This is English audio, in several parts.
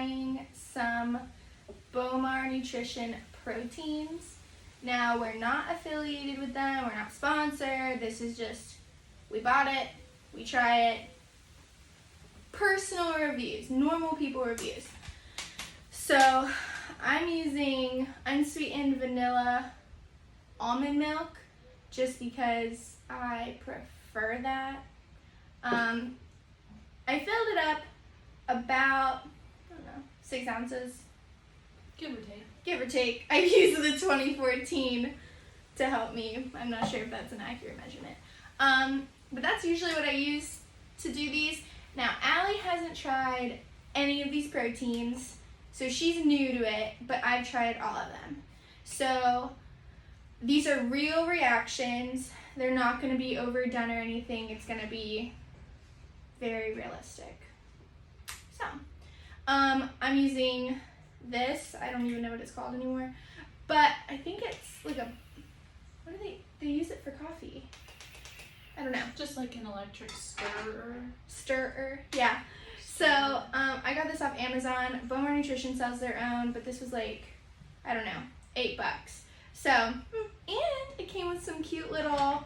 trying some Bowmar Nutrition proteins. Now, we're not affiliated with them, we're not sponsored. This is just, we bought it, we try it. Personal reviews, normal people reviews. So, I'm using unsweetened vanilla almond milk just because I prefer that. I filled it up about, I don't know, 6 ounces. Give or take. Give or take. I used the 2014 to help me. I'm not sure if that's an accurate measurement. But that's usually what I use to do these. Now, Allie hasn't tried any of these proteins, so she's new to it, but I've tried all of them. So, these are real reactions. They're not going to be overdone or anything. It's going to be very realistic. So, I'm using this. I don't even know what it's called anymore, but I think it's like a, what do they use it for coffee? I don't know. Just like an electric stirrer. Stirrer, yeah. So, I got this off Amazon. Bowmar Nutrition sells their own, but this was like, I don't know, $8. So, and it came with some cute little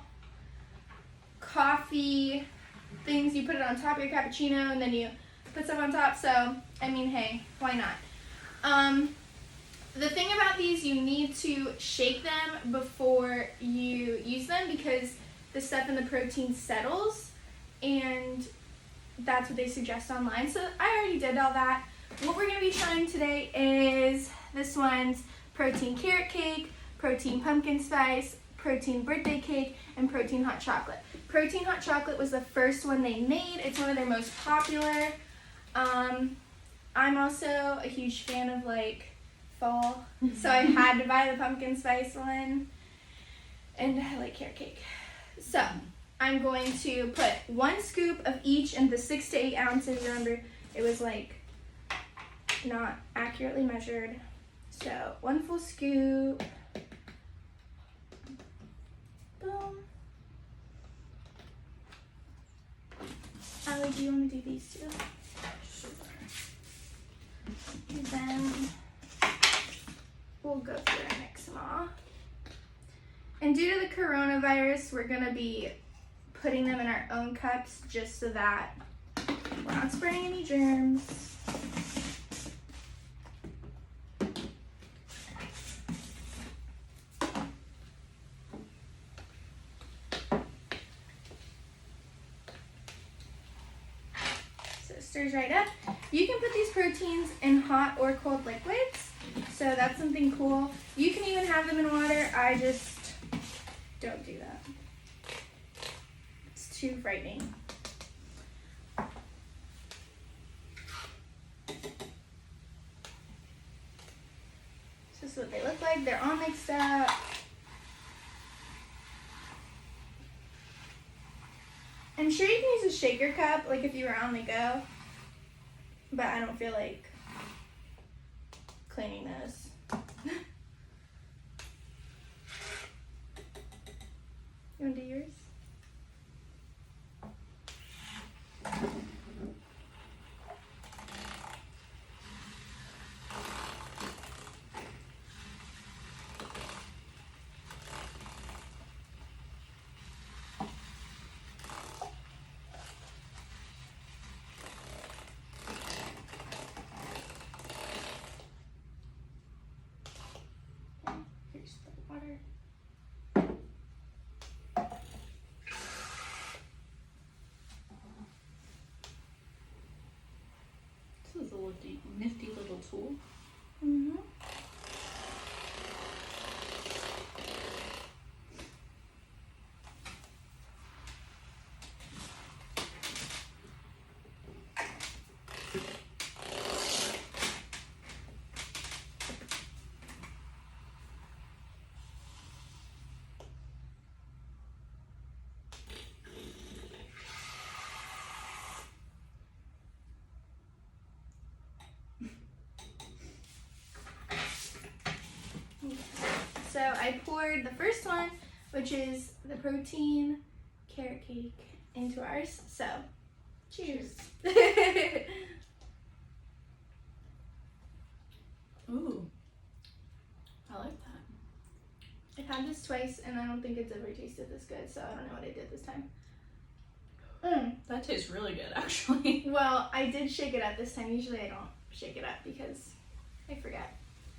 coffee things. You put it on top of your cappuccino, and then you put stuff on top. So, I mean, hey, why not? The thing about these, you need to shake them before you use them because the stuff in the protein settles, and that's what they suggest online. So I already did all that. What we're going to be trying today is this one's protein carrot cake, protein pumpkin spice, protein birthday cake, and protein hot chocolate. Protein hot chocolate was the first one they made. It's one of their most popular. I'm also a huge fan of like fall, so I had to buy the pumpkin spice one, and I like carrot cake. So I'm going to put 1 scoop of each in the 6 to 8 ounces. Remember, it was like not accurately measured. So 1 full scoop. Boom. Allie, do you want to do these two? Sure. And then we'll go through and mix them all. And due to the coronavirus, we're going to be putting them in our own cups just so that we're not spreading any germs. So it stirs right up. You can put these proteins in hot or cold liquids, so that's something cool. You can even have them in water. I just don't do that. It's too frightening. So this is what they look like. They're all mixed up. I'm sure you can use a shaker cup, like if you were on the go, but I don't feel like cleaning those. You want to do yours? Here's the water. This is a nifty little tool. Mm-hmm. So I poured the first one, which is the protein carrot cake, into ours. So, cheers. had this twice, and I don't think it's ever tasted this good, so I don't know what I did this time. That tastes really good, actually. Well, I did shake it up this time. Usually I don't shake it up because I forget.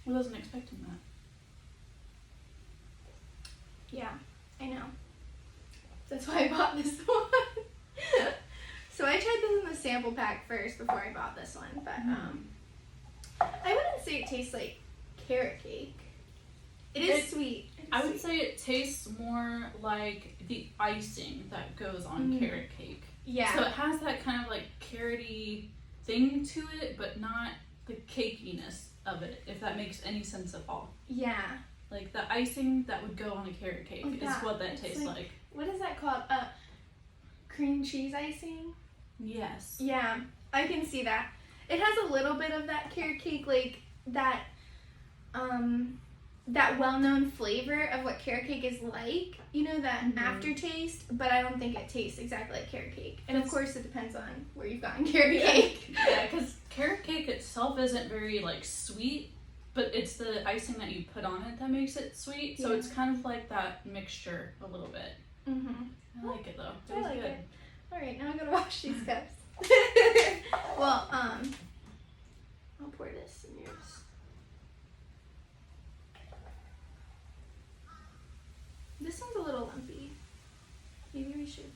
I wasn't expecting that. Yeah, I know. That's why I bought this one. So I tried this in the sample pack first before I bought this one, but I wouldn't say it tastes like carrot cake. It is sweet. I would say it tastes more like the icing that goes on carrot cake. Yeah. So it has that kind of like carroty thing to it, but not the cakiness of it, if that makes any sense at all. Yeah. Like the icing that would go on a carrot cake Like is that. what that It's tastes like. What is that called? Cream cheese icing? Yes. Yeah, I can see that. It has a little bit of that carrot cake, like that that well-known flavor of what carrot cake is like, you know, that aftertaste, but I don't think it tastes exactly like carrot cake. And of course it depends on where you've gotten carrot cake. Yeah, because carrot cake itself isn't very like sweet, but it's the icing that you put on it that makes it sweet. So it's kind of like that mixture a little bit. I like it though. I like good. it. Alright, now I'm gonna wash these cups. Well, I'll pour this in yours. This one's a little lumpy. Maybe we should.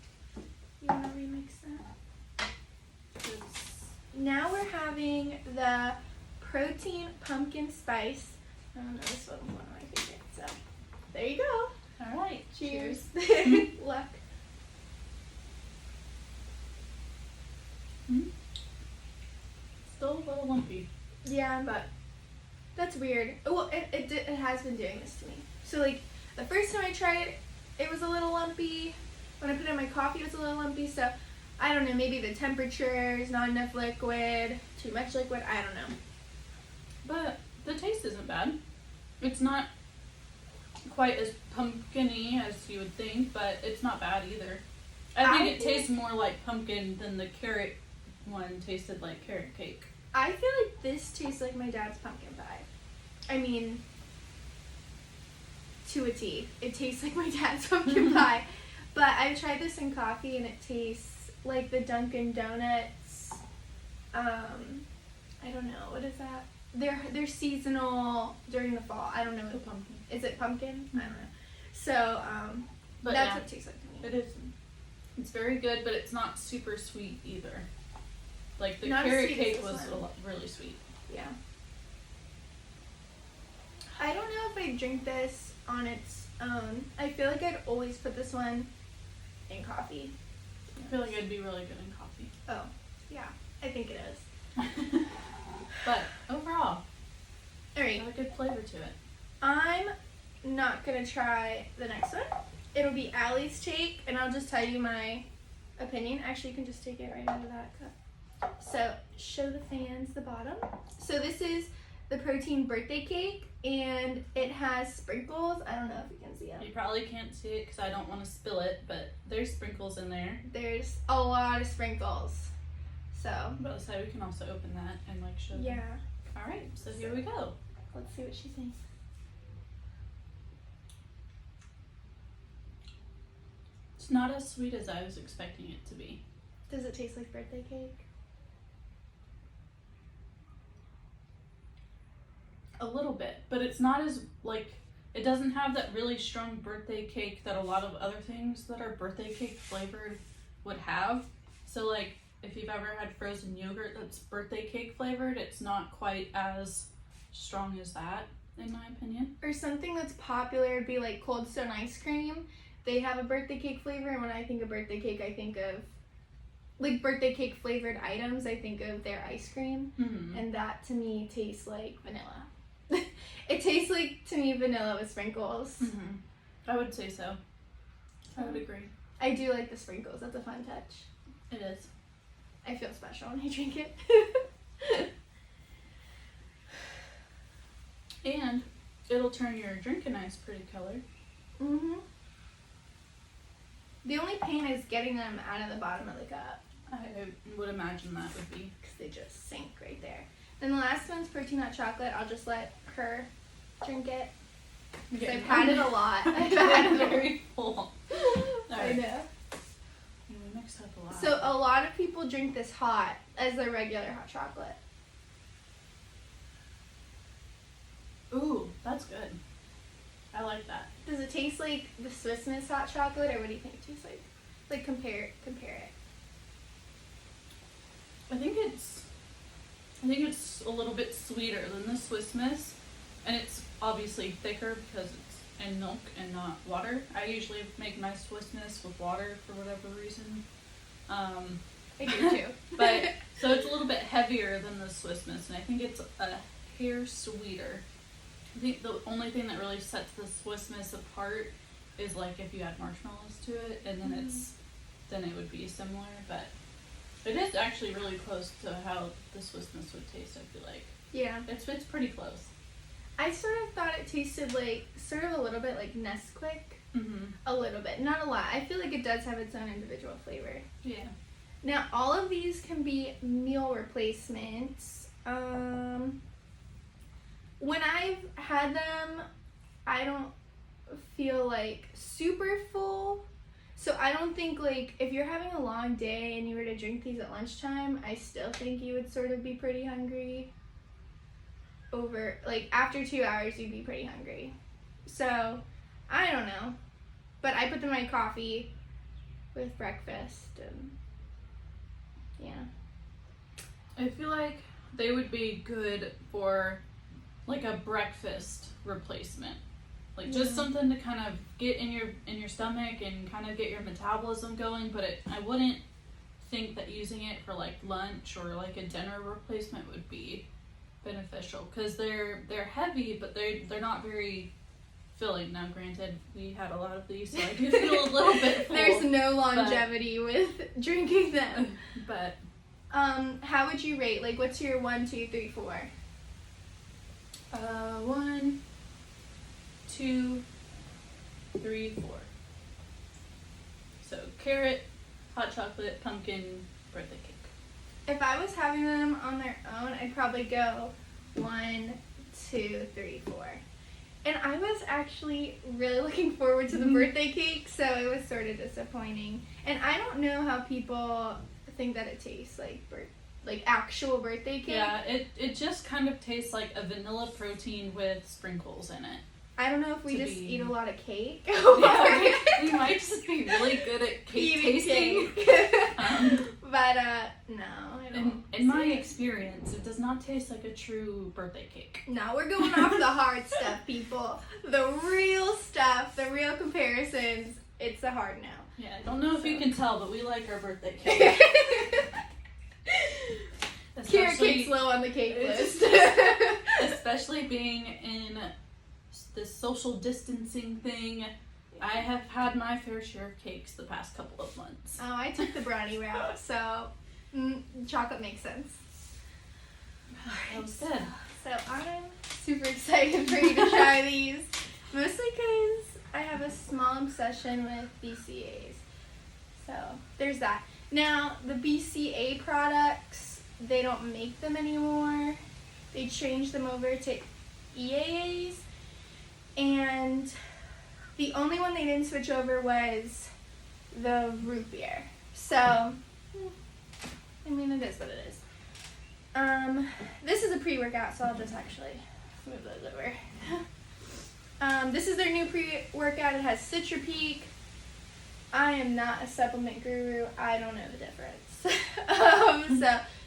You want to remix that? Now we're having the protein pumpkin spice. I don't know, this one's one of my favorites. So there you go. All right. Cheers. Luck. Still a little lumpy. Yeah, but that's weird. Well, it has been doing this to me. So like the first time I tried it, it was a little lumpy. When I put it in my coffee, it was a little lumpy. So I don't know. Maybe the temperature is not enough liquid, too much liquid. I don't know. But the taste isn't bad. It's not quite as pumpkin-y as you would think, but it's not bad either. I think it tastes more like pumpkin than the carrot one tasted like carrot cake. I feel like this tastes like my dad's pumpkin pie. I mean, to a T. It tastes like my dad's pumpkin pie. But I've tried this in coffee and it tastes like the Dunkin' Donuts. I don't know, what is that? They're seasonal during the fall. I don't know. The pumpkin. Is it pumpkin? I don't know. So But that's yeah, what it tastes like to me. it is. It's very good, but it's not super sweet either. Like the Not as carrot sweet as cake this was one. really sweet. Yeah. I don't know if I drink this on its own. I feel like I'd always put this one in coffee. I feel like it'd be really good in coffee. Oh, yeah. I think it is. But overall, Alright. got a good flavor to it. I'm not going to try the next one. It'll be Allie's take, and I'll just tell you my opinion. Actually, you can just take it right out of that cup. So, show the fans the bottom. So this is the protein birthday cake, and it has sprinkles. I don't know if you can see them. You probably can't see it because I don't want to spill it, but there's sprinkles in there. There's a lot of sprinkles. So, But let's say we can also open that and like show them. yeah. All right, so here we go. Let's see what she thinks. It's not as sweet as I was expecting it to be. Does it taste like birthday cake? A little bit, but it's not as like, it doesn't have that really strong birthday cake that a lot of other things that are birthday cake flavored would have. So like, if you've ever had frozen yogurt that's birthday cake flavored, it's not quite as strong as that, in my opinion. Or something that's popular would be like Cold Stone ice cream. They have a birthday cake flavor, and when I think of birthday cake, I think of like birthday cake flavored items. I think of their ice cream, and that to me tastes like vanilla. It tastes like, to me, vanilla with sprinkles. I would say so. I would agree. I do like the sprinkles. That's a fun touch. It is. I feel special when I drink it. And it'll turn your drink a nice pretty color. The only pain is getting them out of the bottom of the cup, I would imagine that would be. because they just sink right there. Then the last one's protein hot chocolate. I'll just let her drink it. So I've had it a lot. I've had it very full. I know. We mixed up a lot. So a lot of people drink this hot as their regular hot chocolate. Ooh, that's good. I like that. Does it taste like the Swiss Miss hot chocolate, or what do you think it tastes like? Like compare it. I think it's a little bit sweeter than the Swiss Miss, and it's obviously thicker because it's in milk and not water. I usually make my Swiss Miss with water for whatever reason. I do too. But so it's a little bit heavier than the Swiss Miss, and I think it's a hair sweeter. I think the only thing that really sets the Swiss Miss apart is like if you add marshmallows to it, and then then it would be similar. But it is actually really close to how the Swiss Miss would taste. I feel like it's pretty close. I sort of thought it tasted like sort of a little bit like Nesquik. A little bit, not a lot. I feel like it does have its own individual flavor. Yeah. Now all of these can be meal replacements. When I've had them, I don't feel like super full. So I don't think like if you're having a long day and you were to drink these at lunchtime, I still think you would sort of be pretty hungry. Over like after 2 hours you'd be pretty hungry. So I don't know. But I put them in my coffee with breakfast and yeah. I feel like they would be good for like a breakfast replacement. Like just something to kind of get in your stomach and kind of get your metabolism going, but I wouldn't think that using it for like lunch or like a dinner replacement would be beneficial because they're heavy, but they're not very filling. Now granted, we had a lot of these, so I do feel a little bit full. There's no longevity with drinking them. But how would you rate? Like what's your 1, 2, 3, 4? 1, 2, 3, 4. So carrot, hot chocolate, pumpkin, birthday cake. If I was having them on their own, I'd probably go 1, 2, 3, 4. And I was actually really looking forward to the birthday cake, so it was sort of disappointing. And I don't know how people think that it tastes like actual birthday cake. Yeah, it just kind of tastes like a vanilla protein with sprinkles in it. I don't know if we just eat a lot of cake. Yeah, we might just be really good at cake tasting. But no, I don't. In my experience, it does not taste like a true birthday cake. No, we're going off the hard stuff, people. The real stuff, the real comparisons. It's a hard no. Yeah, I don't know if you can tell, but we like our birthday cake. Carrot cake's low on the cake list. Especially being in this social distancing thing, I have had my fair share of cakes the past couple of months. Oh, I took the brownie route, so chocolate makes sense. That was good. So I'm super excited for you to try these, mostly because I have a small obsession with BCAAs. So there's that. Now, the BCAA products, they don't make them anymore. They changed them over to EAAs. And the only one they didn't switch over was the root beer. So, I mean, it is what it is. This is a pre-workout, so I'll just actually move those over. This is their new pre-workout. It has Citrapeak. I am not a supplement guru. I don't know the difference. So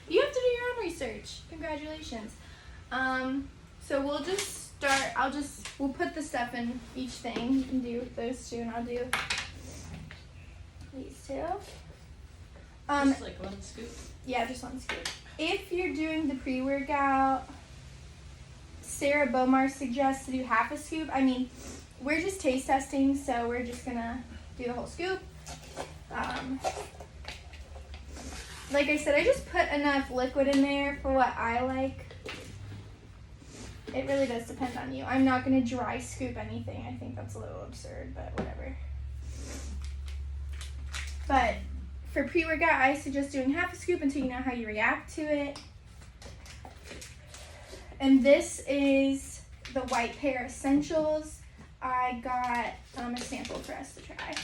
you have to do your own research. Congratulations. So we'll just start. We'll put the stuff in each thing. You can do those two, and I'll do these two. Just like one scoop? Yeah, just one scoop. If you're doing the pre-workout, Sarah Bowmar suggests to do half a scoop. I mean, we're just taste testing, so we're just gonna do the whole scoop. Like I said, I just put enough liquid in there for what I like. It really does depend on you. I'm not gonna dry scoop anything. I think that's a little absurd, but whatever. But for pre-workout, I suggest doing half a scoop until you know how you react to it. And this is the White Pear Essentials. I got a sample for us to try.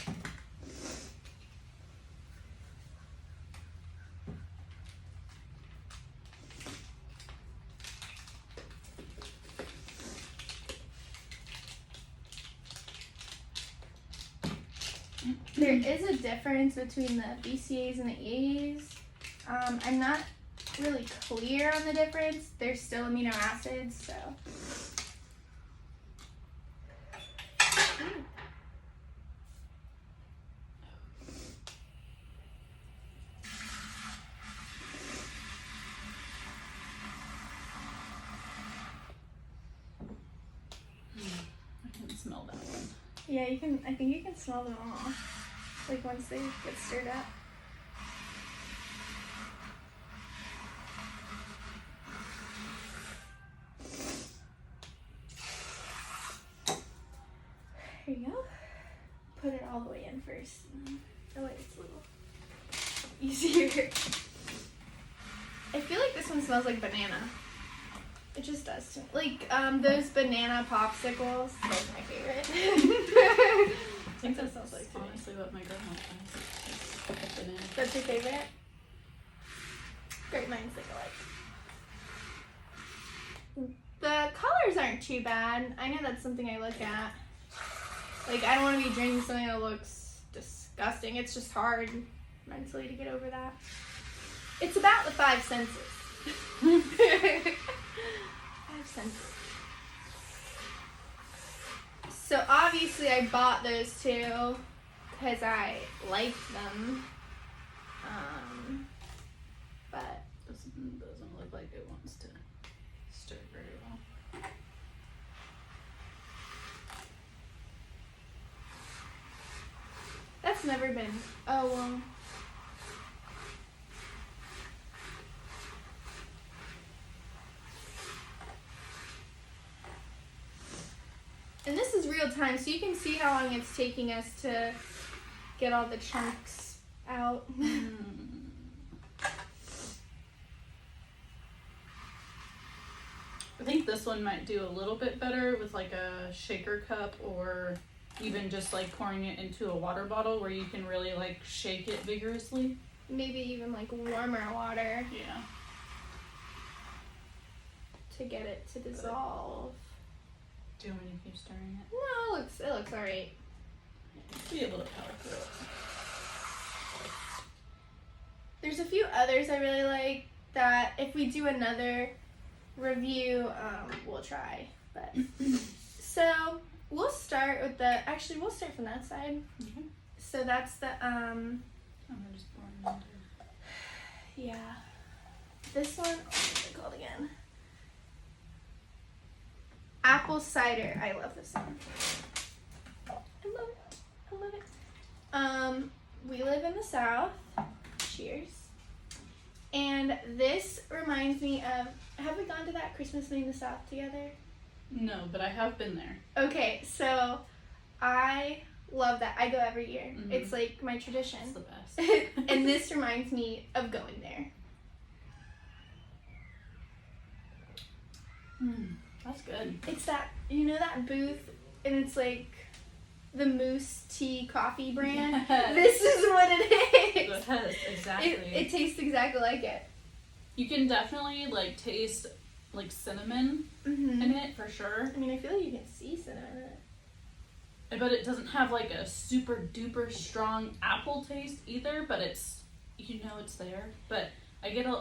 There is a difference between the BCAAs and the EAAs. I'm not really clear on the difference. They're still amino acids, so. I can smell that one. Yeah, you can. I think you can smell them all, like once they get stirred up. Here you go. Put it all the way in first. That way it's a little easier. I feel like this one smells like banana. It just does. Like those banana popsicles. Those are my favorite. I think that sounds like honestly what my grandma has. Banana. That's your favorite? Great minds think alike. The colors aren't too bad. I know that's something I look at. Like, I don't want to be drinking something that looks disgusting. It's just hard mentally to get over that. It's about the 5 senses. 5 senses. So obviously I bought those two because I like them. But This one doesn't look like it wants to stir very well. that's never been. Oh, well. And this is real time, so you can see how long it's taking us to get all the chunks out. I think this one might do a little bit better with like a shaker cup or even just like pouring it into a water bottle where you can really like shake it vigorously. Maybe even like warmer water Yeah. to get it to dissolve. Do you want me to keep stirring it? No, it looks alright. Be able to power through it. There's a few others I really like that if we do another review, we'll try. But so we'll start with we'll start from that side. Okay. So that's the I'm gonna just pour it into. yeah. This one, what's it called again? Apple cider. I love this one. I love it. I love it. We live in the South. Cheers. And this reminds me of, have we gone to that Christmas thing in the South together? No, but I have been there. Okay, so I love that. I go every year. Mhm. It's like my tradition. It's the best. And this reminds me of going there. That's good. It's that, that booth, and it's like the Moose Tea coffee brand. This is what it is. Yes, exactly. It tastes exactly like it. You can definitely like taste like cinnamon Mm-hmm. in it for sure. I mean, I feel like you can see cinnamon in it. But it doesn't have like a super duper strong apple taste either, but it's it's there. But I get a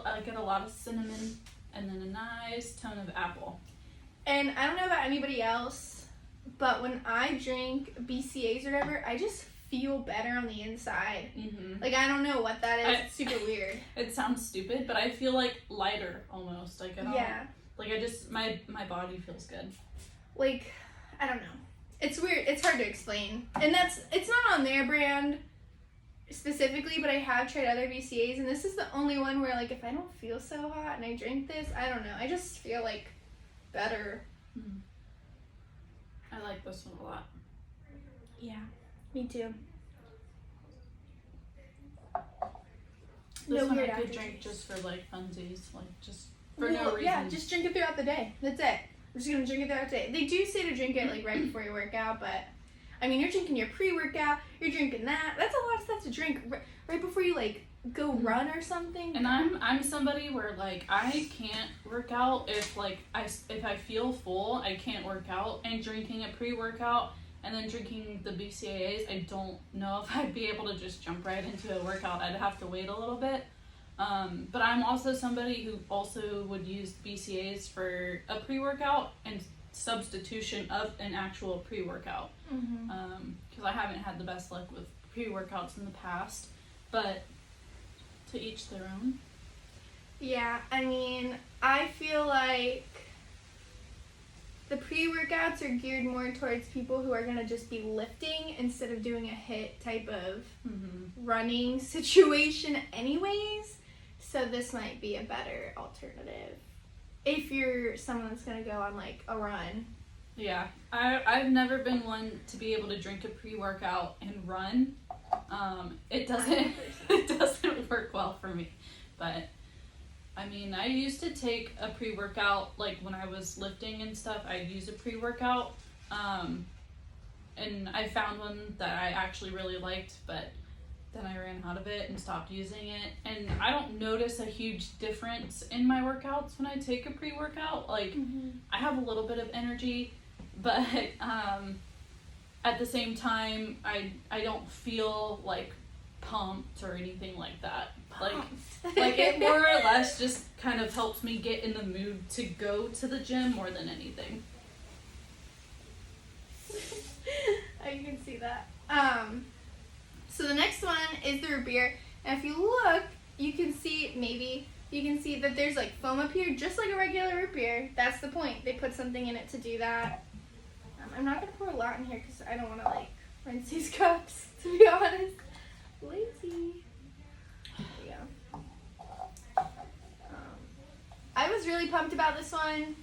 lot of cinnamon and then a nice tone of apple. And I don't know about anybody else, but when I drink BCAAs or whatever, I just feel better on the inside. Mm-hmm. Like, I don't know what that is. It's super weird. It sounds stupid, but I feel like lighter almost. Like Yeah. Like I just my body feels good. Like, I don't know. It's weird. It's hard to explain. And it's not on their brand specifically, but I have tried other BCAAs, and this is the only one where, like, if I don't feel so hot and I drink this, I don't know. I just feel, like, better. I like this one a lot. Yeah, me too. This No one weird I could aftertaste. drink just for like funsies, like just for no reason. Yeah, just drink it throughout the day. That's it. we're just gonna drink it throughout the day. They do say to drink it like right before your workout, but I mean, you're drinking your pre-workout, you're drinking that. That's a lot of stuff to drink right before you like go run or something. And I'm somebody where like I can't work out if I feel full, I can't work out. And drinking a pre-workout and then drinking the BCAAs, I don't know if I'd be able to just jump right into a workout. I'd have to wait a little bit. But I'm also somebody who also would use BCAAs for a pre-workout and substitution of an actual pre-workout. Because I haven't had the best luck with pre-workouts in the past, but to each their own. Yeah, I mean, I feel like the pre-workouts are geared more towards people who are going to just be lifting instead of doing a HIIT type of running situation anyways. So this might be a better alternative if you're someone that's going to go on like a run. Yeah, I've never been one to be able to drink a pre-workout and run. It doesn't work well for me. But I mean, I used to take a pre-workout like when I was lifting and stuff. I'd use a pre-workout, and I found one that I actually really liked, but then I ran out of it and stopped using it. And I don't notice a huge difference in my workouts when I take a pre-workout. Like, I have a little bit of energy, but at the same time, I don't feel like pumped or anything like that. Like it more or less just kind of helps me get in the mood to go to the gym more than anything. I can see that. So the next one is the root beer. And if you look, you can see that there's like foam up here, just like a regular root beer. That's the point. They put something in it to do that. I'm not going to pour a lot in here because I don't want to like rinse these cups, to be honest. Lazy. There we go. I was really pumped about this one,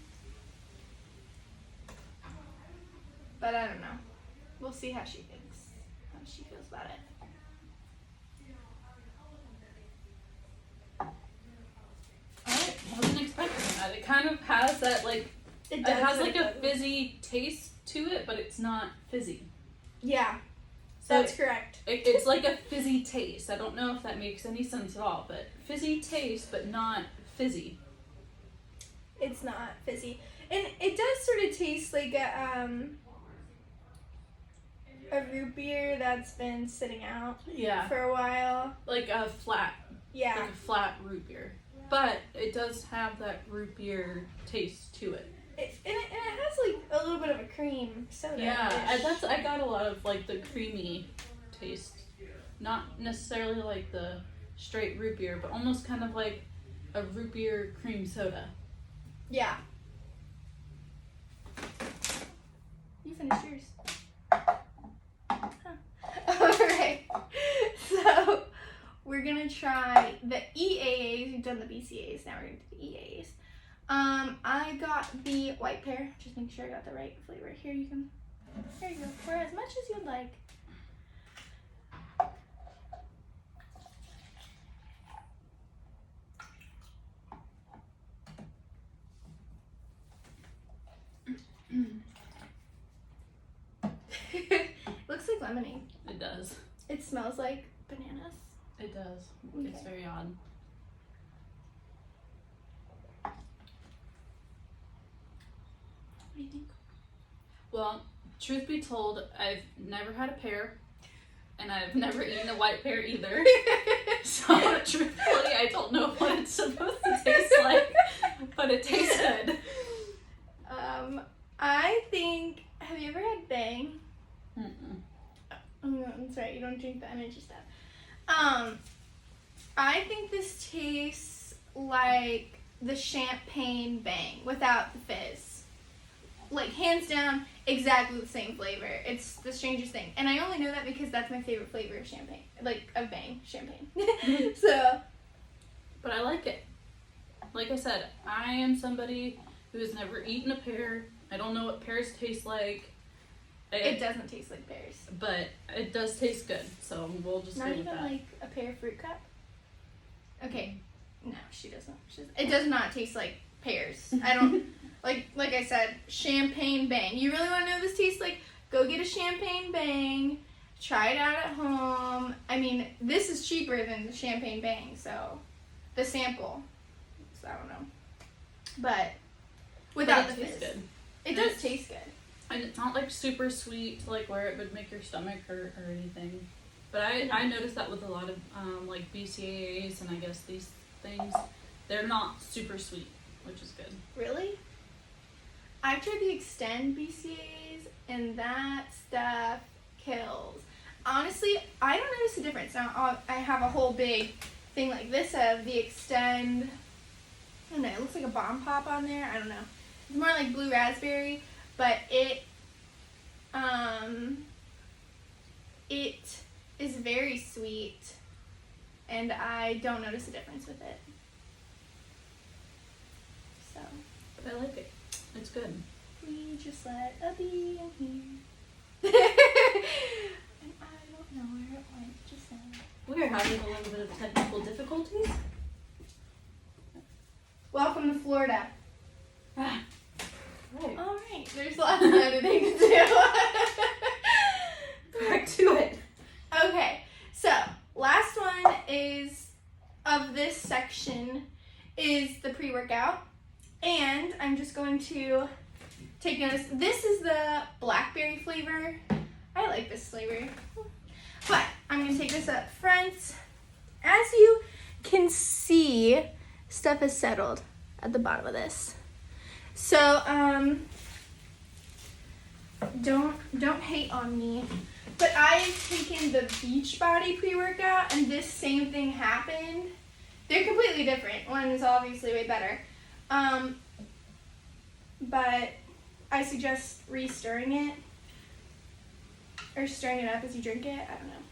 but I don't know. We'll see how she feels about it. I wasn't expecting that. It kind of has that like, it has like a fizzy taste to it, but it's not fizzy. Yeah, that's correct. It's like a fizzy taste. I don't know if that makes any sense at all, but fizzy taste, but not fizzy. It's not fizzy. And it does sort of taste like a root beer that's been sitting out for a while. Like a flat. Yeah. Like a flat root beer. But it does have that root beer taste to it. And it has like a little bit of a cream soda. Yeah, I got a lot of like the creamy taste. Not necessarily like the straight root beer, but almost kind of like a root beer cream soda. Yeah. You finished yours. Alright. So we're gonna try the EAAs. We've done the BCAAs, now we're gonna do the EAAs. I got the white pear. Just make sure I got the right flavor. Here you go. Pour as much as you'd like. Looks like lemonade. It does. It smells like bananas. It does. Okay. It's very odd. What do you think? Well, truth be told, I've never had a pear, and I've never eaten a white pear either. So truthfully, I don't know what it's supposed to taste like, but it tastes good. I think. Have you ever had Bang? Mm-mm. Oh no, that's right. You don't drink the energy stuff. I think this tastes like the champagne Bang without the fizz. Like hands down, exactly the same flavor. It's the strangest thing, and I only know that because that's my favorite flavor of champagne, like of Bang champagne. So, but I like it. Like I said, I am somebody who has never eaten a pear. I don't know what pears taste like. It doesn't taste like pears, but it does taste good. So we'll just not go with even that. like a pear fruit cup. Okay, no, she doesn't. It does not taste like pears. I don't like I said, champagne bang. You really want to know what this tastes like? Go get a champagne bang. Try it out at home. I mean, this is cheaper than the champagne bang, so the sample. So I don't know. But without the fizz. Good. It does taste good. And it's not like super sweet, like where it would make your stomach hurt or anything. But I noticed that with a lot of like BCAAs and I guess these things, they're not super sweet, which is good. Really? I've tried the Extend BCAAs and that stuff kills. Honestly, I don't notice a difference. Now, I have a whole big thing like this of the Extend. I don't know, it looks like a bomb pop on there. I don't know. It's more like blue raspberry, but it is very sweet, and I don't notice a difference with it. So. But I like it. It's good. We just let a bee in here. And I don't know where it went just now. We are having a little bit of technical difficulties. Welcome to Florida. Right. Alright, there's lots of editing to do. Back to it. Okay, so last one is of this section is the pre-workout. And I'm just going to take notice. This is the blackberry flavor. I like this flavor. But I'm going to take this up front. As you can see, stuff is settled at the bottom of this. So, don't hate on me. But I've taken the Beachbody pre-workout and this same thing happened. They're completely different. One is obviously way better. But I suggest re-stirring it. Or stirring it up as you drink it. I don't know.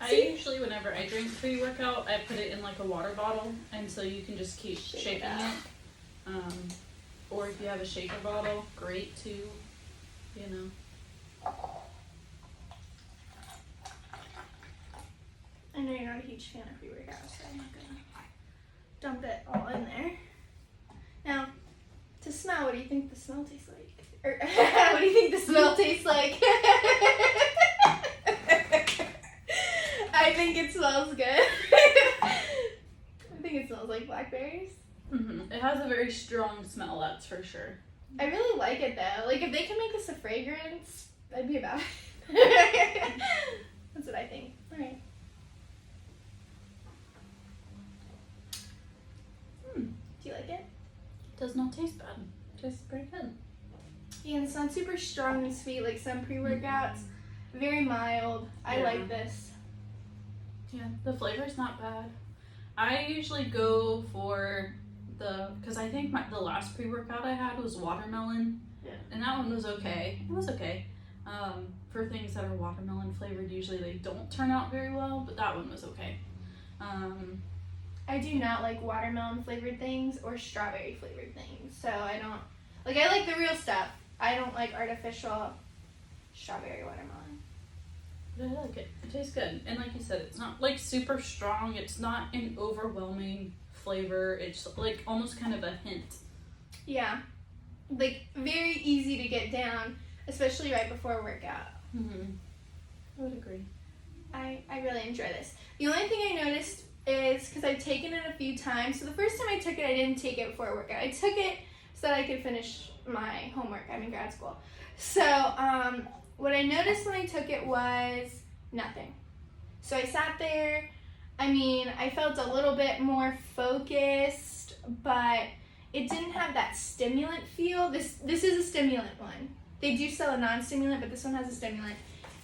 I usually, whenever I drink pre-workout, I put it in like a water bottle, and so you can just keep shaking it. Or if you have a shaker bottle, great too, you know. I know you're not a huge fan of pre-workout, so I'm not gonna dump it all in there. Now, to smell, what do you think the smell tastes like? Or what do you think the smell tastes like? I think it smells good. I think it smells like blackberries. Mm-hmm. It has a very strong smell, that's for sure. I really like it though. Like if they can make this a fragrance, I'd be about it. That's what I think. All right. Do you like it? It does not taste bad. It tastes pretty good. Yeah, and it's not super strong and sweet like some pre-workouts. Very mild. I like this. Yeah, the flavor's not bad. I usually go for because I think the last pre-workout I had was watermelon. Yeah. And that one was okay. It was okay. For things that are watermelon flavored, usually they don't turn out very well, but that one was okay. I do not like watermelon flavored things or strawberry flavored things. So I don't, like I like the real stuff. I don't like artificial strawberry watermelon. But I like it. It tastes good. And like you said, it's not like super strong. It's not an overwhelming flavor. It's like almost kind of a hint. Yeah. Like very easy to get down, especially right before a workout. Mm-hmm. I would agree. I really enjoy this. The only thing I noticed is, because I've taken it a few times, so the first time I took it, I didn't take it before a workout. I took it so that I could finish my homework. I'm in grad school. So, what I noticed when I took it was nothing. So I sat there. I mean, I felt a little bit more focused, but it didn't have that stimulant feel. This is a stimulant one. They do sell a non-stimulant, but this one has a stimulant.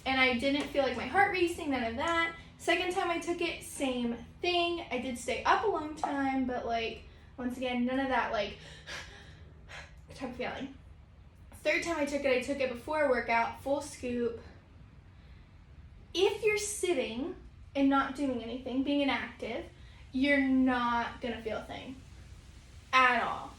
And I didn't feel like my heart racing, none of that. Second time I took it, same thing. I did stay up a long time, but like, once again, none of that like type of feeling. Third time I took it before a workout, full scoop. If you're sitting and not doing anything, being inactive, you're not gonna feel a thing at all.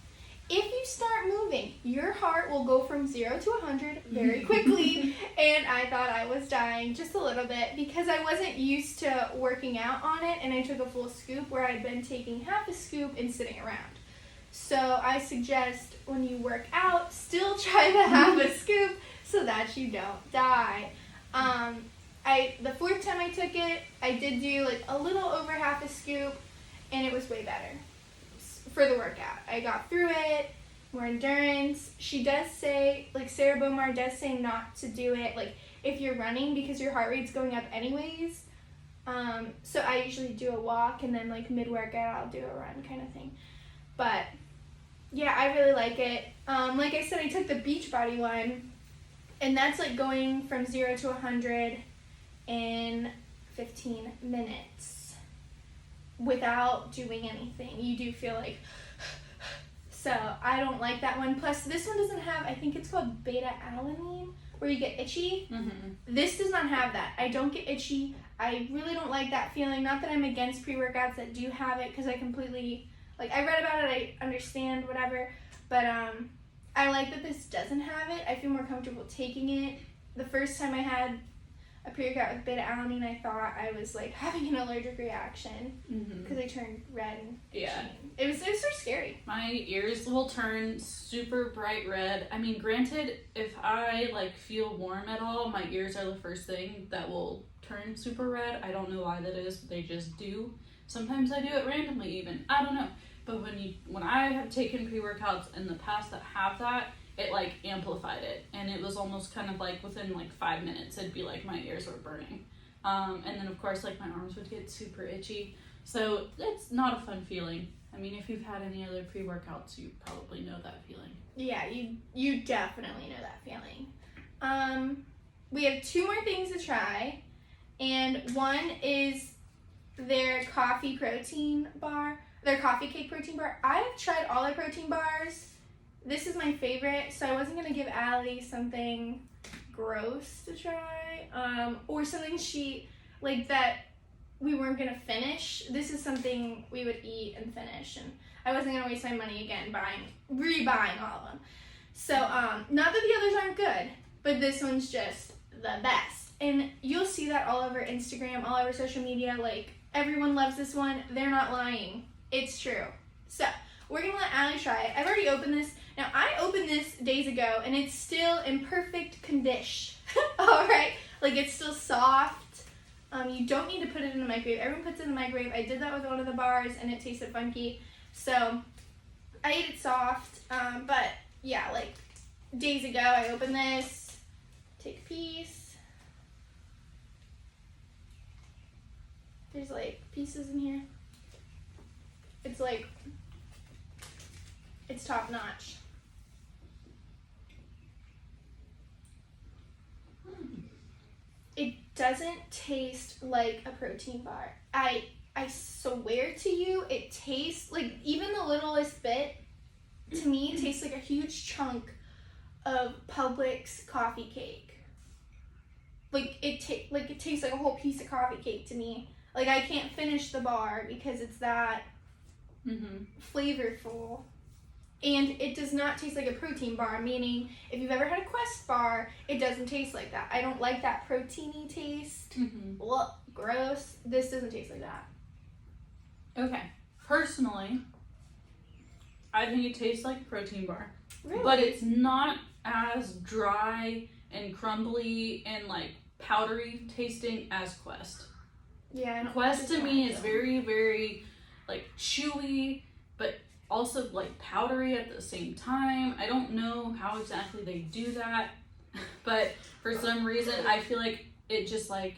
If you start moving, your heart will go from 0 to 100 very quickly. And I thought I was dying just a little bit because I wasn't used to working out on it, and I took a full scoop where I'd been taking half a scoop and sitting around. So I suggest when you work out, still try to have a scoop so that you don't die. The fourth time I took it, I did do like a little over half a scoop, and it was way better for the workout. I got through it, more endurance. She does say, like Sarah Bowmar does say not to do it like if you're running because your heart rate's going up anyways. So I usually do a walk and then like mid-workout I'll do a run kind of thing. But yeah, I really like it. Like I said, I took the Beachbody one, and that's like going from 0 to 100 in 15 minutes without doing anything. You do feel like, so I don't like that one. Plus this one doesn't have, I think it's called beta-alanine, where you get itchy. This does not have that. I don't get itchy. I really don't like that feeling. Not that I'm against pre-workouts that do have it, because I completely, like, I read about it, I understand, whatever, but I like that this doesn't have it. I feel more comfortable taking it. The first time I had a pre-workout with beta-alanine, I thought I was like having an allergic reaction because I turned red and itchy. It was so scary. My ears will turn super bright red. I mean, granted, if I like feel warm at all, my ears are the first thing that will turn super red. I don't know why that is, but they just do. Sometimes I do it randomly even. I don't know. But when I have taken pre-workouts in the past that have that, it like amplified it, and it was almost kind of like within like 5 minutes it'd be like my ears were burning, and then of course like my arms would get super itchy. So it's not a fun feeling. I mean, if you've had any other pre-workouts, you probably know that feeling. Yeah, you definitely know that feeling. We have 2 more things to try, and one is their coffee protein bar, their coffee cake protein bar. I've tried all their protein bars. This is my favorite, so I wasn't going to give Allie something gross to try, or something like that we weren't going to finish. This is something we would eat and finish, and I wasn't going to waste my money again rebuying all of them. So, not that the others aren't good, but this one's just the best. And you'll see that all over Instagram, all over social media, like, everyone loves this one. They're not lying. It's true. So, we're going to let Allie try it. I've already opened this. Now, I opened this days ago, and it's still in perfect condition. All right? Like, it's still soft. You don't need to put it in the microwave. Everyone puts it in the microwave. I did that with one of the bars, and it tasted funky. So, I ate it soft. But, yeah, like, days ago, I opened this. Take a piece. There's, like, pieces in here. It's, like, it's top notch. It doesn't taste like a protein bar. I swear to you, it tastes like, even the littlest bit, to me, tastes like a huge chunk of Publix coffee cake. Like, it tastes like a whole piece of coffee cake to me. Like, I can't finish the bar because it's that flavorful. And it does not taste like a protein bar, meaning if you've ever had a Quest bar, it doesn't taste like that. I don't like that proteiny taste. Ugh, gross. This doesn't taste like that. Okay. Personally, I think it tastes like a protein bar. Really? But it's not as dry and crumbly and like powdery tasting as Quest. Yeah. Quest to me is very, very like chewy, but also like powdery at the same time. I don't know how exactly they do that, but for some reason I feel like it just like,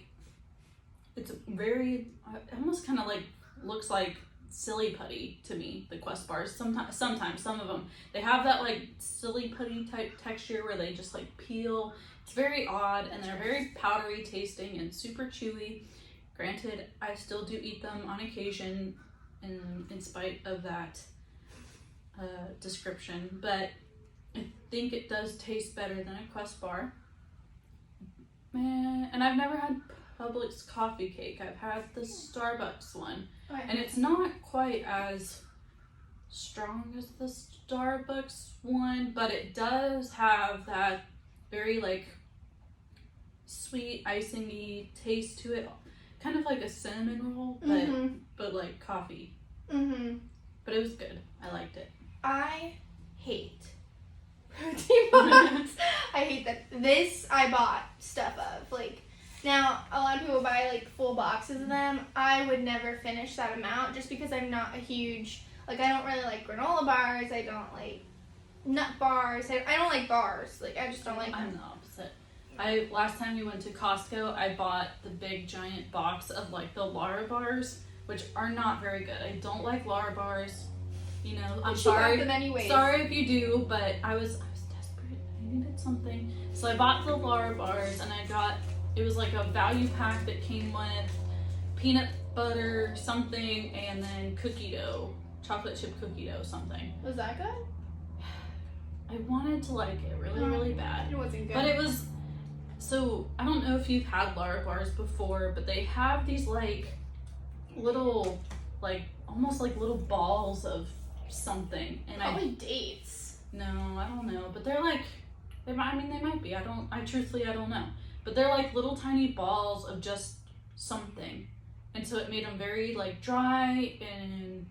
it's very, it almost kind of like looks like silly putty to me, the Quest bars. Sometimes some of them, they have that like silly putty type texture where they just like peel. It's very odd, and they're very powdery tasting and super chewy. Granted, I still do eat them on occasion in spite of that description, but I think it does taste better than a Quest bar. And I've never had Publix coffee cake. I've had the Starbucks one, and it's not quite as strong as the Starbucks one, but it does have that very like sweet icing-y taste to it, kind of like a cinnamon roll, but like coffee. But it was good. I liked it. I hate protein bars. I hate that. This I bought stuff of. Like, now a lot of people buy like full boxes of them. I would never finish that amount just because I'm not a huge, like, I don't really like granola bars. I don't like nut bars. I don't like bars. Like, I just don't like them. I'm the opposite. Last time we went to Costco, I bought the big giant box of like the Lara bars, which are not very good. I don't like Lara bars. You know, I'm sorry. Them anyways. Sorry if you do, but I was desperate. I needed something, so I bought the Lara bars, and it was like a value pack that came with peanut butter something, and then cookie dough, chocolate chip cookie dough something. Was that good? I wanted to like it really bad. It wasn't good. But it was, so I don't know if you've had Lara bars before, but they have these like little, like almost like little balls of something. And probably dates. No, I don't know. But they're like, they might be. I truthfully don't know. But they're like little tiny balls of just something. And so it made them very like dry and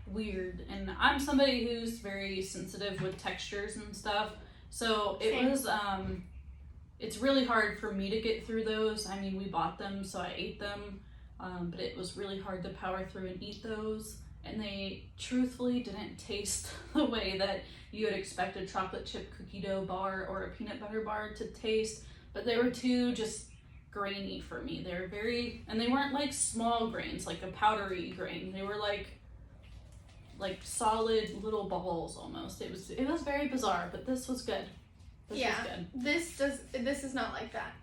weird. And I'm somebody who's very sensitive with textures and stuff. So it was, it's really hard for me to get through those. I mean, we bought them, so I ate them. But it was really hard to power through and eat those. And they truthfully didn't taste the way that you would expect a chocolate chip cookie dough bar or a peanut butter bar to taste. But they were too just grainy for me. They were and they weren't like small grains, like a powdery grain. They were like solid little balls almost. It was very bizarre, but this was good. This was good. This is not like that.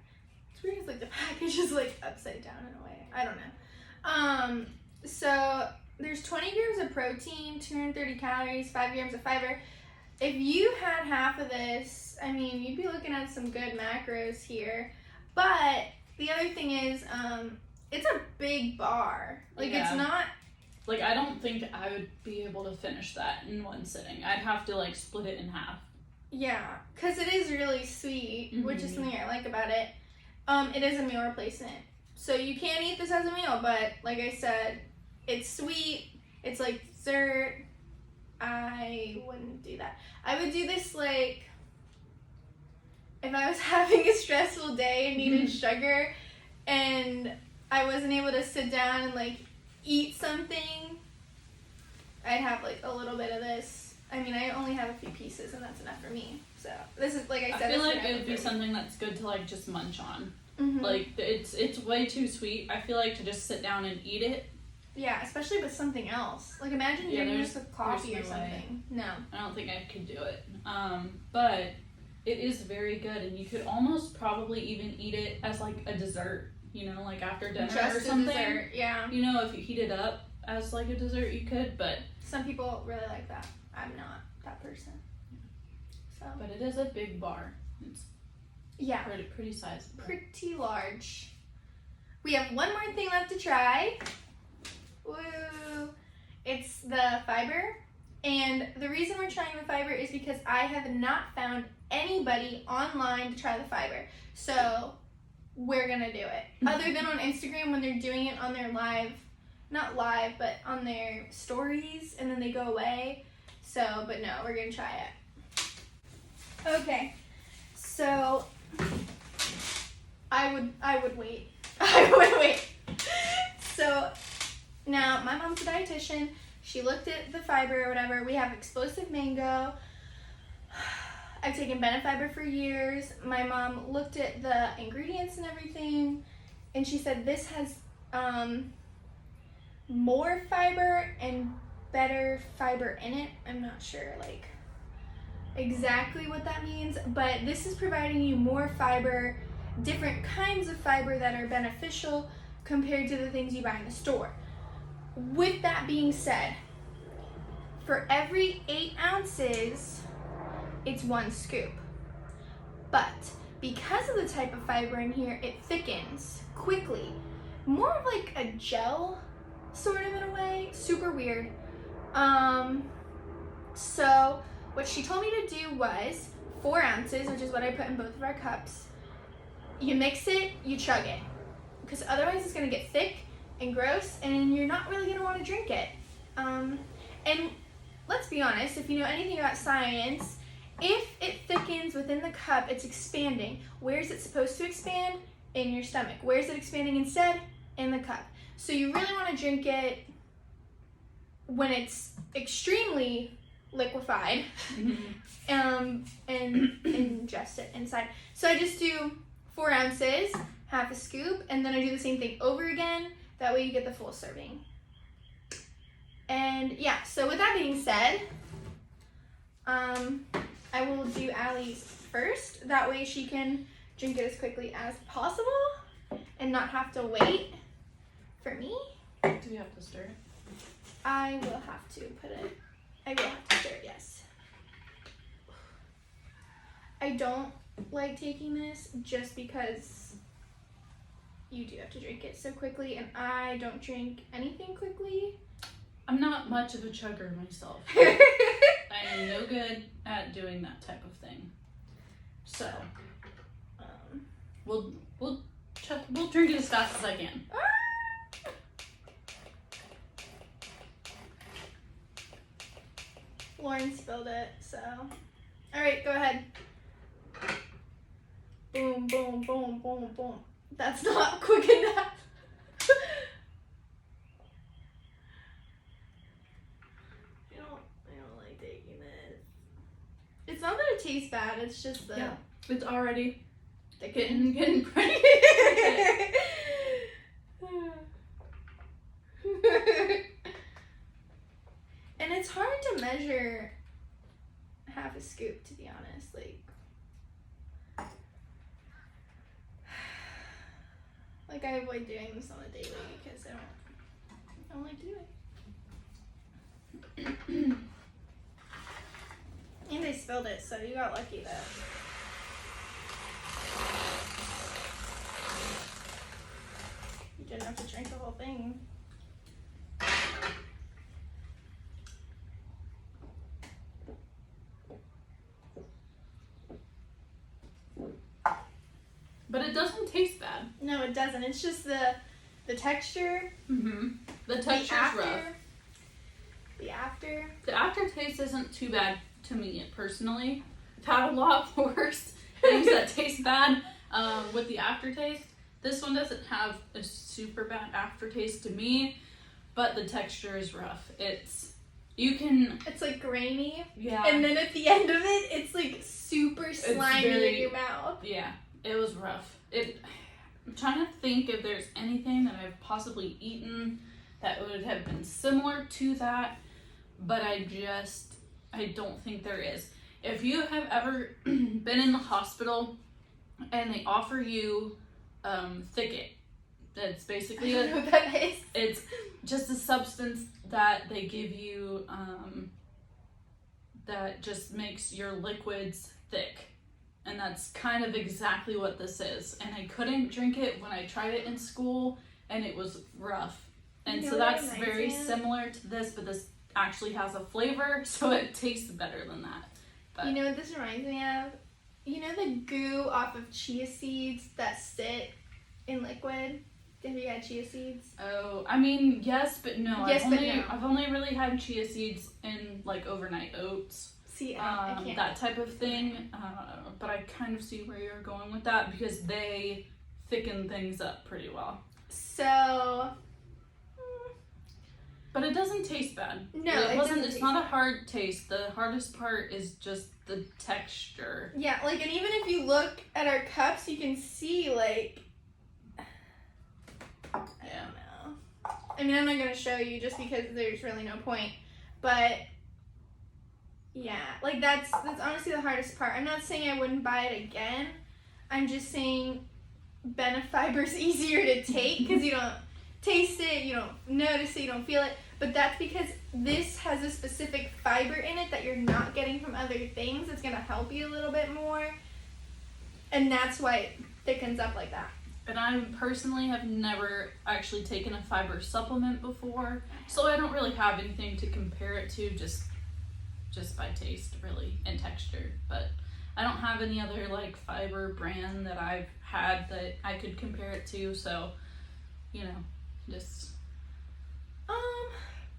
It's weird, it's like the package is like upside down in a way. I don't know. So there's 20 grams of protein, 230 calories, 5 grams of fiber. If you had half of this, I mean, you'd be looking at some good macros here. But the other thing is, it's a big bar. Like, it's not... Like, I don't think I would be able to finish that in one sitting. I'd have to, like, split it in half. Yeah, because it is really sweet, which is something I like about it. It is a meal replacement. So you can eat this as a meal, but like I said, it's sweet. It's like dessert. I wouldn't do that. I would do this like if I was having a stressful day and needed sugar and I wasn't able to sit down and like eat something, I'd have like a little bit of this. I mean, I only have a few pieces and that's enough for me. So this is, like I said, I feel like it would be something that's good to like just munch on. Mm-hmm. Like it's way too sweet. I feel like to just sit down and eat it. Yeah, especially with something else. Like imagine doing this with coffee or something. No. I don't think I could do it. But it is very good, and you could almost probably even eat it as like a dessert. You know, like after dinner just or something. A dessert, yeah. You know, if you heat it up as like a dessert, you could. But some people really like that. I'm not that person. So. But it is a big bar. It's pretty sizable. Pretty large. We have one more thing left to try. Woo! It's the fiber. And the reason we're trying the fiber is because I have not found anybody online to try the fiber. So we're gonna do it. Other than on Instagram when they're doing it on their not live, but on their stories and then they go away. So, but no, we're gonna try it. Okay. So I would wait. I would wait. So now my mom's a dietitian. She looked at the fiber or whatever. We have explosive mango. I've taken Benefiber for years. My mom looked at the ingredients and everything, and she said this has more fiber and better fiber in it. I'm not sure like exactly what that means, but this is providing you more fiber, different kinds of fiber that are beneficial compared to the things you buy in the store. With that being said, for every 8 ounces, it's 1 scoop. But because of the type of fiber in here, it thickens quickly. More of like a gel, sort of in a way. Super weird. So what she told me to do was 4 ounces, which is what I put in both of our cups. You mix it, you chug it. Because otherwise it's going to get thick and gross, and you're not really going to want to drink it. And let's be honest, if you know anything about science, if it thickens within the cup, it's expanding. Where is it supposed to expand? In your stomach. Where is it expanding instead? In the cup. So you really want to drink it when it's extremely liquefied, and ingest it inside. So I just do 4 ounces, half a scoop, and then I do the same thing over again. That way you get the full serving. And yeah, so with that being said, I will do Allie's first. That way she can drink it as quickly as possible and not have to wait for me. Do you have to stir it? I will have to put it, I will have to stir it, yes. I don't like taking this just because you do have to drink it so quickly, and I don't drink anything quickly. I'm not much of a chugger myself. I am no good at doing that type of thing. So, we'll drink it as fast as I can. Lauren spilled it, so. Alright, go ahead. Boom, boom, boom, boom, boom. That's not quick enough. I don't like taking this. It's not that it tastes bad, it's just the... Yeah, it's already getting pretty. And it's hard to measure half a scoop, to be honest. Like I avoid doing this on a daily because I don't like to do it. And I spilled it, so you got lucky though. You didn't have to drink the whole thing. But it doesn't taste bad. No, it doesn't. It's just the texture. Mm-hmm. The texture's rough. The aftertaste isn't too bad to me personally. I've had a lot worse things that taste bad with the aftertaste. This one doesn't have a super bad aftertaste to me, but the texture is rough. It's like grainy. Yeah. And then at the end of it, it's like super slimy in your mouth. Yeah, it was rough. I'm trying to think if there's anything that I've possibly eaten that would have been similar to that, but I don't think there is. If you have ever been in the hospital and they offer you Thicket, that's basically I don't know what that is. It's just a substance that they give you that just makes your liquids thick. And that's kind of exactly what this is. And I couldn't drink it when I tried it in school, and it was rough. And so that's very similar to this, but this actually has a flavor, so it tastes better than that. But you know what this reminds me of? You know the goo off of chia seeds that sit in liquid? Have you had chia seeds? Oh, I mean, yes, but no. Yes, but no. I've only really had chia seeds in like overnight oats. See, I can't. That type of thing. But I kind of see where you're going with that because they thicken things up pretty well. So... But it doesn't taste bad. No, it wasn't. doesn't it's not a hard taste. The hardest part is just the texture. Yeah, like, and even if you look at our cups, you can see, like... I don't know. I mean, I'm not going to show you just because there's really no point. But... yeah, like that's honestly the hardest part. I'm not saying I wouldn't buy it again. I'm just saying Benefiber's easier to take because you don't taste it, you don't notice it, you don't feel it. But that's because this has a specific fiber in it that you're not getting from other things. It's going to help you a little bit more. And that's why it thickens up like that. And I personally have never actually taken a fiber supplement before. So I don't really have anything to compare it to, just by taste really and texture. But I don't have any other like fiber brand that I've had that I could compare it to, so you know, just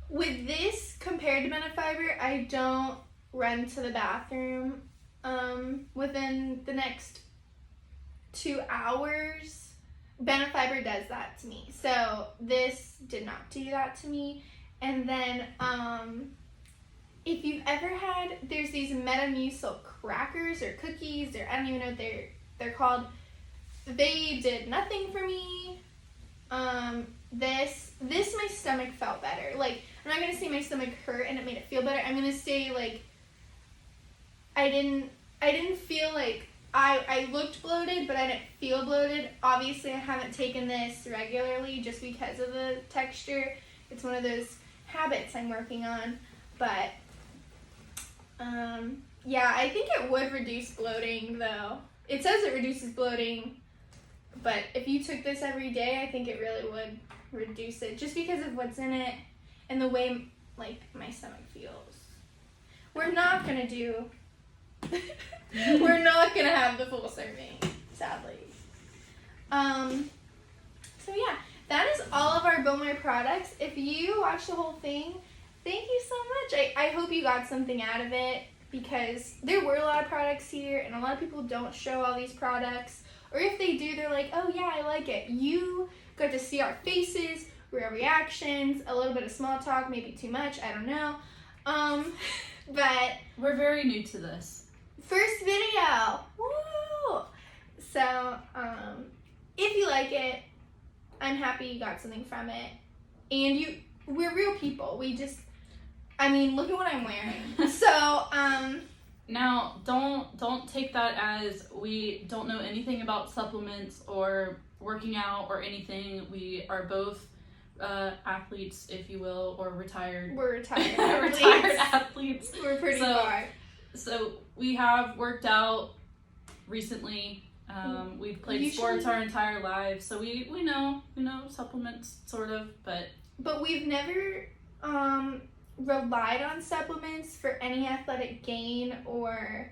with this, compared to Benefiber, I don't run to the bathroom within the next 2 hours. Benefiber does that to me. So this did not do that to me. And then if you've ever had, there's these Metamucil crackers or cookies, or I don't even know what they're called. They did nothing for me. This my stomach felt better. Like, I'm not gonna say my stomach hurt and it made it feel better. I'm gonna say, like, I didn't feel like I looked bloated, but I didn't feel bloated. Obviously, I haven't taken this regularly just because of the texture. It's one of those habits I'm working on. But yeah, I think it would reduce bloating, though. It says it reduces bloating, but if you took this every day, I think it really would reduce it, just because of what's in it and the way, like, my stomach feels. We're not gonna do we're not gonna have the full serving, sadly. So yeah, that is all of our Bowmar products. If you watched the whole thing, thank you so much. I hope you got something out of it, because there were a lot of products here, and a lot of people don't show all these products. Or if they do, they're like, oh yeah, I like it. You got to see our faces, real reactions, a little bit of small talk, maybe too much, I don't know. But we're very new to this. First video, woo! So, if you like it, I'm happy you got something from it. And we're real people. We just, I mean, look at what I'm wearing. So, now, don't take that as we don't know anything about supplements or working out or anything. We are both athletes, if you will, or retired. We're retired athletes. Retired athletes. We're pretty far. So we have worked out recently. We've played sports our entire lives, so we know supplements, sort of, but we've never relied on supplements for any athletic gain or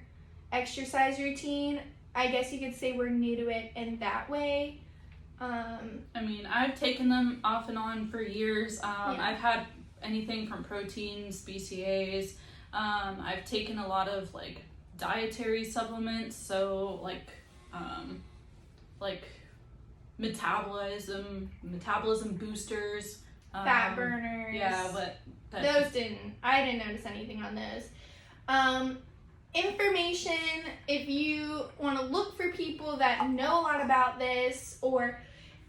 exercise routine. I guess you could say we're new to it in that way. I mean, I've taken them off and on for years. I've had anything from proteins, BCAAs. I've taken a lot of, like, dietary supplements, so like metabolism boosters, fat burners. Yeah, but those I didn't notice anything on those. Information, if you want to look for people that know a lot about this, or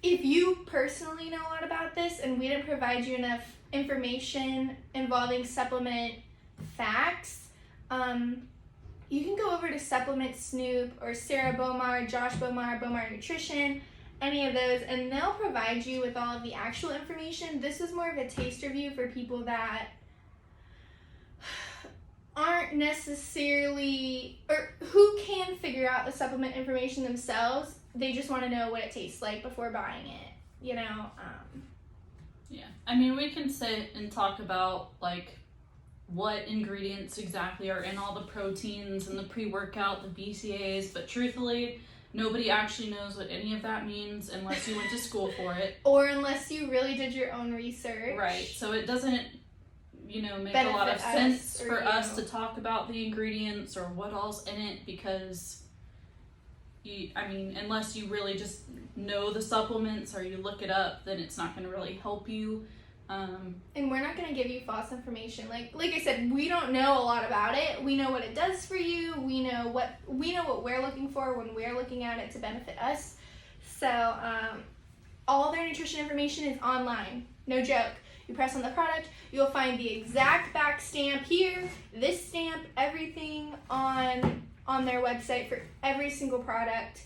if you personally know a lot about this and we didn't provide you enough information involving supplement facts, you can go over to Supplement Snoop or Sarah Bowmar, Josh Bowmar, Bowmar Nutrition, any of those, and they'll provide you with all of the actual information. This is more of a taste review for people that aren't necessarily, or who can figure out the supplement information themselves. They just want to know what it tastes like before buying it, you know? Yeah, I mean, we can sit and talk about, like, what ingredients exactly are in all the proteins and the pre-workout, the BCAAs, but truthfully, nobody actually knows what any of that means unless you went to school for it. Or unless you really did your own research. Right, so it doesn't, make a lot of sense for us to talk about the ingredients or what all's in it, because, unless you really just know the supplements or you look it up, then it's not going to really help you. And we're not going to give you false information. Like I said, we don't know a lot about it. We know what it does for you. We know what we're looking for when we're looking at it to benefit us. So all their nutrition information is online. No joke. You press on the product, you'll find the exact back stamp here, this stamp, everything on their website for every single product.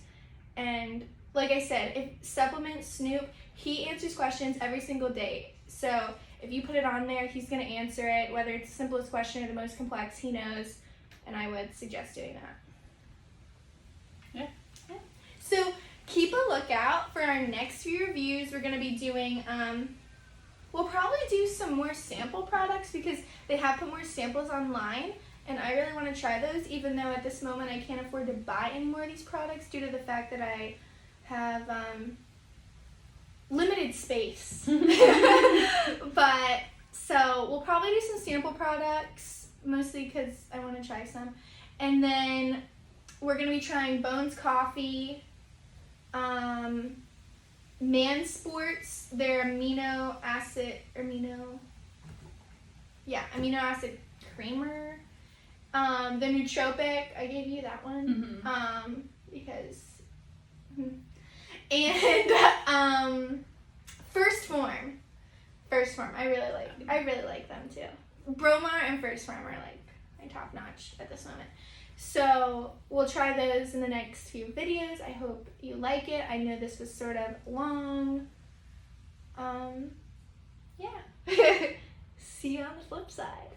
And like I said, if Supplement Snoop, he answers questions every single day. So if you put it on there, he's going to answer it, whether it's the simplest question or the most complex, he knows, and I would suggest doing that. Yeah. So keep a lookout for our next few reviews. We're going to be doing, we'll probably do some more sample products because they have put more samples online, and I really want to try those, even though at this moment I can't afford to buy any more of these products due to the fact that I have limited space. But So we'll probably do some sample products, mostly because I want to try some. And then we're going to be trying Bones Coffee, Man Sports, their amino acid creamer. The Nootropic, I gave you that one. Because and First Form, I really like them too. Bowmar and First Form are like my top notch at this moment. So we'll try those in the next few videos. I hope you like it. I know this was sort of long. Yeah. See you on the flip side.